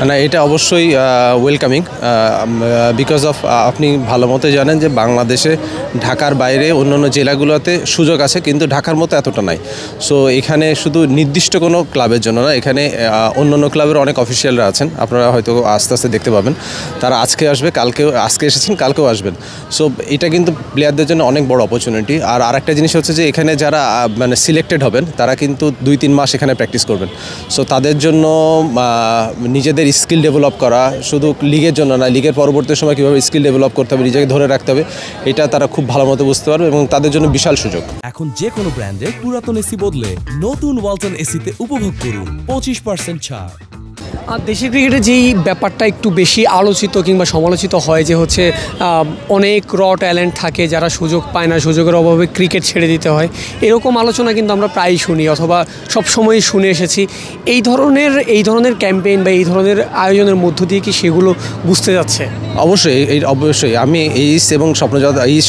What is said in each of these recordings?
না, এটা অবশ্যই ওয়েলকামিং, বিকজ অফ আপনি ভালো মতো জানেন যে বাংলাদেশে ঢাকার বাইরে অন্যান্য জেলাগুলোতে সুযোগ আছে, কিন্তু ঢাকার মতো এতটা নাই। সো এখানে শুধু নির্দিষ্ট কোনো ক্লাবের জন্য না, এখানে অন্যান্য ক্লাবের অনেক অফিসিয়ালরা আছেন, আপনারা হয়তো আস্তে আস্তে দেখতে পাবেন। তারা আজকে আসবে, আজকে এসেছেন, কালকেও আসবেন। সো এটা কিন্তু প্লেয়ারদের জন্য অনেক বড় অপরচুনিটি। আর আরেকটা জিনিস হচ্ছে যে এখানে যারা মানে সিলেক্টেড হবেন তারা কিন্তু 2-3 মাস এখানে প্র্যাকটিস করবেন। সো তাদের জন্য নিজেদের স্কিল ডেভেলপ করা, শুধু লিগের জন্য না, লিগের পরবর্তী সময় কীভাবে স্কিল ডেভেলপ করতে হবে, নিজেকে ধরে রাখতে হবে, এটা তারা খুব ভালো মতো বুঝতে পারবে এবং তাদের জন্য বিশাল সুযোগ। এখন যে কোনো ব্র্যান্ডের পুরাতন এসি বদলে নতুন ওয়ালটন এসিতে উপভোগ করুন 25% ছাড়। আর দেশের ক্রিকেটে যেই ব্যাপারটা একটু বেশি আলোচিত কিংবা সমালোচিত হয় যে হচ্ছে অনেক ট্যালেন্ট থাকে যারা সুযোগ পায় না, সুযোগের অভাবে ক্রিকেট ছেড়ে দিতে হয়, এরকম আলোচনা কিন্তু আমরা প্রায়ই শুনি অথবা সবসময়ই শুনে এসেছি। এই ধরনের ক্যাম্পেইন বা এই ধরনের আয়োজনের মধ্য দিয়ে কি সেগুলো বুঝতে যাচ্ছে? অবশ্যই আমি এই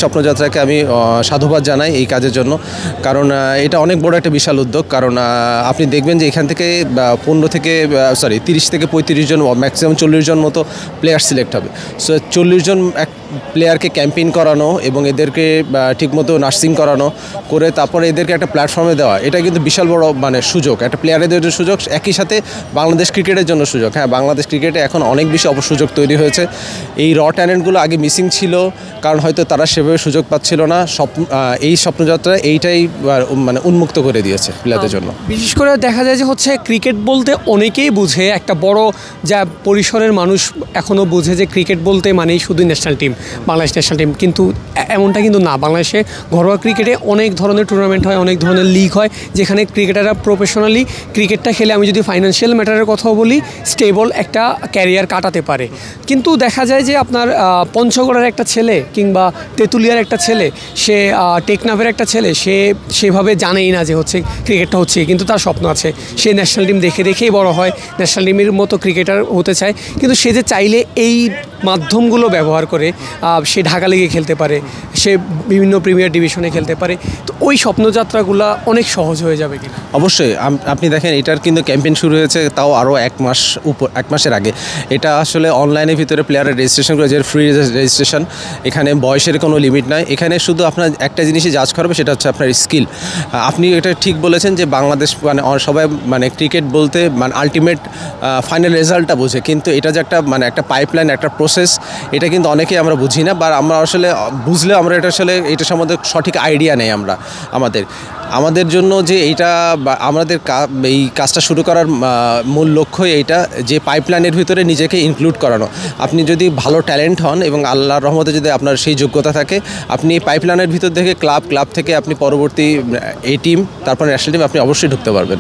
স্বপ্নযাত্রাকে আমি সাধুবাদ জানাই এই কাজের জন্য, কারণ এটা অনেক বড় একটা বিশাল উদ্যোগ। কারণ আপনি দেখবেন যে এখান থেকে 30 থেকে 35 জন, ম্যাক্সিমাম 40 জন মতো প্লেয়ার সিলেক্ট হবে। সো 40 জন এক প্লেয়ারকে ক্যাম্পেইন করানো এবং এদেরকে ঠিকমতো নার্সিং করানো করে তারপরে এদেরকে একটা প্ল্যাটফর্মে দেওয়া, এটা কিন্তু বিশাল বড় মানে সুযোগ, একটা প্লেয়ারদের সুযোগ, একই সাথে বাংলাদেশ ক্রিকেটের জন্য সুযোগ। হ্যাঁ, বাংলাদেশ ক্রিকেটে এখন অনেক বেশি অপসুযোগ তৈরি হয়েছে। এই ট্যালেন্টগুলো আগে মিসিং ছিল, কারণ হয়তো তারা সেভাবে সুযোগ পাচ্ছিল না। এই স্বপ্নযাত্রা এইটাই মানে উন্মুক্ত করে দিয়েছে প্লেয়ারদের জন্য। বিশেষ করে দেখা যায় যে হচ্ছে ক্রিকেট বলতে অনেকেই বুঝে, একটা বড় যা পরিসরের মানুষ এখনও বুঝে যে ক্রিকেট বলতে মানেই শুধু national team, Bangladesh national team, কিন্তু এমনটা কিন্তু না। বাংলাদেশে ঘরোয়া ক্রিকেটে অনেক ধরনের টুর্নামেন্ট হয়, অনেক ধরনের লিগ হয়, যেখানে ক্রিকেটাররা প্রফেশনালি ক্রিকেটটা খেলে, আমি যদি ফাইন্যান্সিয়াল ম্যাটারের কথাও বলি, স্টেবল একটা ক্যারিয়ার কাটাতে পারে। কিন্তু দেখা যায় যে আপনার পঞ্চগড়ের একটা ছেলে কিংবা তেঁতুলিয়ার একটা ছেলে, সে টেকনাফের একটা ছেলে, সে সেভাবে জানেই না যে হচ্ছে ক্রিকেটটা হচ্ছে, কিন্তু তার স্বপ্ন আছে, সে ন্যাশনাল টিম দেখেই বড় হয়, ন্যাশনাল টিমের মতো ক্রিকেটার হতে চায়। কিন্তু সে যে চাইলে এই মাধ্যমগুলো ব্যবহার করে সে ঢাকা লিগে খেলতে পারে, সে বিভিন্ন প্রিমিয়ার ডিভিশনে খেলতে পারে, তো ওই স্বপ্নযাত্রাগুলো অনেক সহজ হয়ে যাবে কিনা? অবশ্যই। আপনি দেখেন এটার কিন্তু ক্যাম্পেইন শুরু হয়েছে তাও আরও 1 মাসের আগে। এটা আসলে অনলাইনের ভিতরে প্লেয়ারের রেজিস্ট্রেশন করে, যে ফ্রি রেজিস্ট্রেশন, এখানে বয়সের কোনো লিমিট নাই। এখানে শুধু আপনার একটা জিনিসই জাজ করবে, সেটা হচ্ছে আপনার স্কিল। আপনি এটা ঠিক বলেছেন যে বাংলাদেশ মানে সবাই মানে ক্রিকেট বলতে মানে আলটিমেট ফাইনাল রেজাল্টটা বোঝে, কিন্তু এটা যে একটা পাইপলাইন, একটা প্রসেস, এটা কিন্তু অনেকেই আমরা বুঝি না, বা আমরা আসলে বুঝলেও আমরা এটা সম্বন্ধে সঠিক আইডিয়া নেই আমাদের জন্য যে এইটা আমাদের এই কাজটা শুরু করার মূল লক্ষ্যই এইটা, যে পাইপলাইনের ভিতরে নিজেকে ইনক্লুড করানো। আপনি যদি ভালো ট্যালেন্ট হন এবং আল্লাহর রহমতে যদি আপনার সেই যোগ্যতা থাকে, আপনি পাইপলাইনের ভিতর থেকে ক্লাব থেকে আপনি পরবর্তী এই টিম, তারপর ন্যাশনাল টিম আপনি অবশ্যই ঢুকতে পারবেন।